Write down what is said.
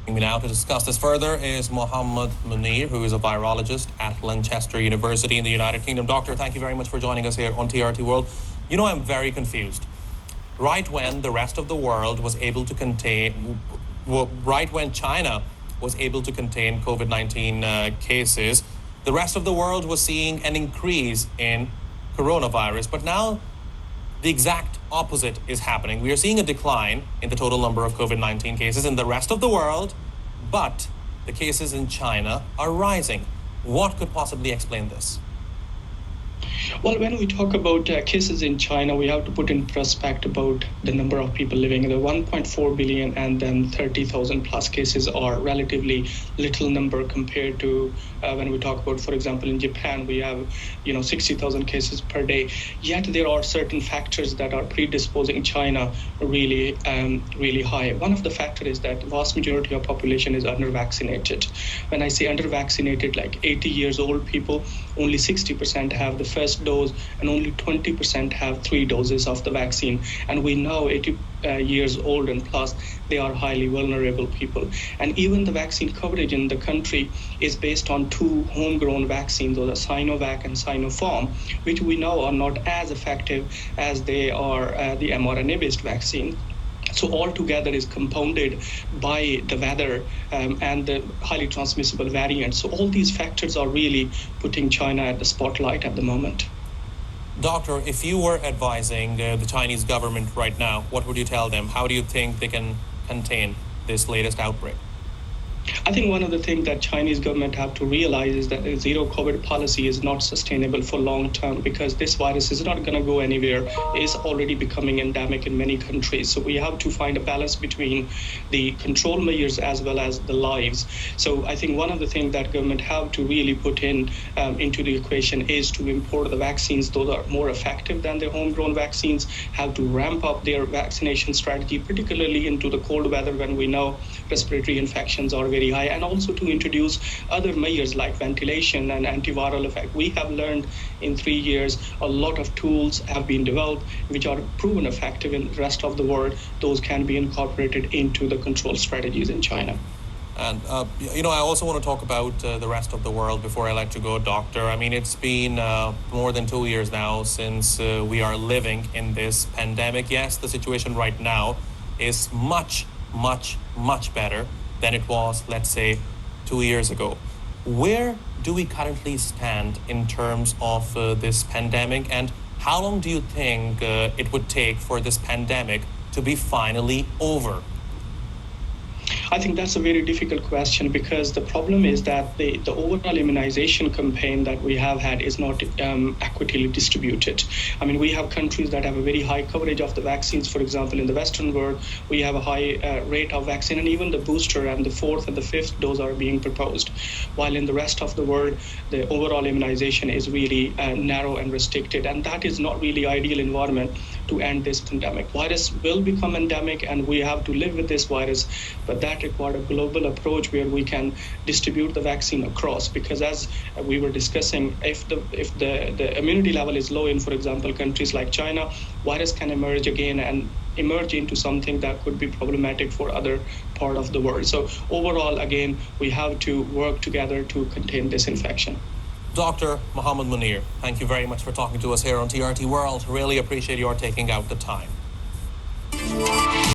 Joining me now to discuss this further is Mohammed Munir, who is a virologist at Lancaster University in the United Kingdom. Doctor, thank you very much for joining us here on TRT World. You know, I'm very confused. Right when the rest of the world was able to contain, right when China was able to contain COVID-19 cases, the rest of the world was seeing an increase in coronavirus. But now the exact opposite is happening. We are seeing a decline in the total number of COVID-19 cases in the rest of the world, but the cases in China are rising. What could possibly explain this? Well, when we talk about cases in China, we have to put in perspective about the number of people living. The 1.4 billion and then 30,000 plus cases are relatively little number compared to when we talk about, for example, in Japan, we have 60,000 cases per day. Yet there are certain factors that are predisposing China really high. One of the factors is that vast majority of population is under-vaccinated. When I say under-vaccinated, like 80 years old people, only 60% have the first dose and only 20% have 3 doses of the vaccine. And we know 80 years old and plus, they are highly vulnerable people. And even the vaccine coverage in the country is based on 2 homegrown vaccines, those are Sinovac and Sinopharm, which we know are not as effective as they are the mRNA-based vaccine. So altogether is compounded by the weather and the highly transmissible variants. So all these factors are really putting China at the spotlight at the moment. Doctor, if you were advising the Chinese government right now, what would you tell them? How do you think they can contain this latest outbreak? I think one of the things that Chinese government have to realize is that the zero COVID policy is not sustainable for long term because this virus is not going to go anywhere. It's already becoming endemic in many countries. So we have to find a balance between the control measures as well as the lives. So I think one of the things that government have to really put into the equation is to import the vaccines. Those are more effective than the homegrown vaccines, have to ramp up their vaccination strategy, particularly into the cold weather when we know respiratory infections are very high, and also to introduce other measures like ventilation and antiviral effect. We have learned in 3 years a lot of tools have been developed which are proven effective in the rest of the world. Those can be incorporated into the control strategies in China. And, I also want to talk about the rest of the world before I let you go, Doctor. I mean, it's been more than 2 years now since we are living in this pandemic. Yes, the situation right now is much better than it was, let's say, 2 years ago. Where do we currently stand in terms of this pandemic, and how long do you think it would take for this pandemic to be finally over? I think that's a very difficult question because the problem is that the overall immunization campaign that we have had is not equitably distributed. I mean, we have countries that have a very high coverage of the vaccines. For example, in the Western world, we have a high rate of vaccine, and even the booster and the 4th and the 5th dose are being proposed. While in the rest of the world, the overall immunization is really narrow and restricted, and that is not really ideal environment to end this pandemic. Virus will become endemic, and we have to live with this virus, but that requires a global approach where we can distribute the vaccine across, because as we were discussing, if the immunity level is low in, for example, countries like China, virus can emerge again and emerge into something that could be problematic for other part of the world. So overall, again, we have to work together to contain this infection. Dr. Mohammed Munir, thank you very much for talking to us here on TRT World. Really appreciate your taking out the time.